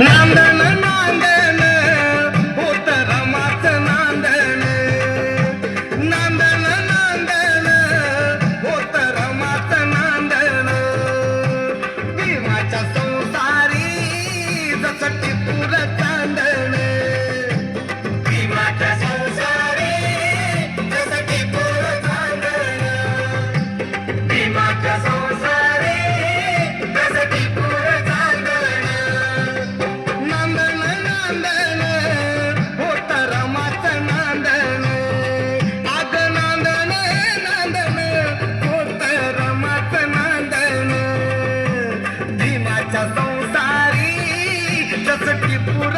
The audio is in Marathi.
नांदण नांदण होत रमाच नांदण नांदण नांदण होत रमाच नांदण भीमाच्या संसारी जसं टिपूर चांदण भीमाच्या संसारी जसं टिपूर चांदण भीमाच्या संसारी जसं टिपूर चांदण नांदण नांदण होत रमाच नांदण अग नांदण नांदण होत रमाच नांदण भीमाच्या संसारी जसं टिपूर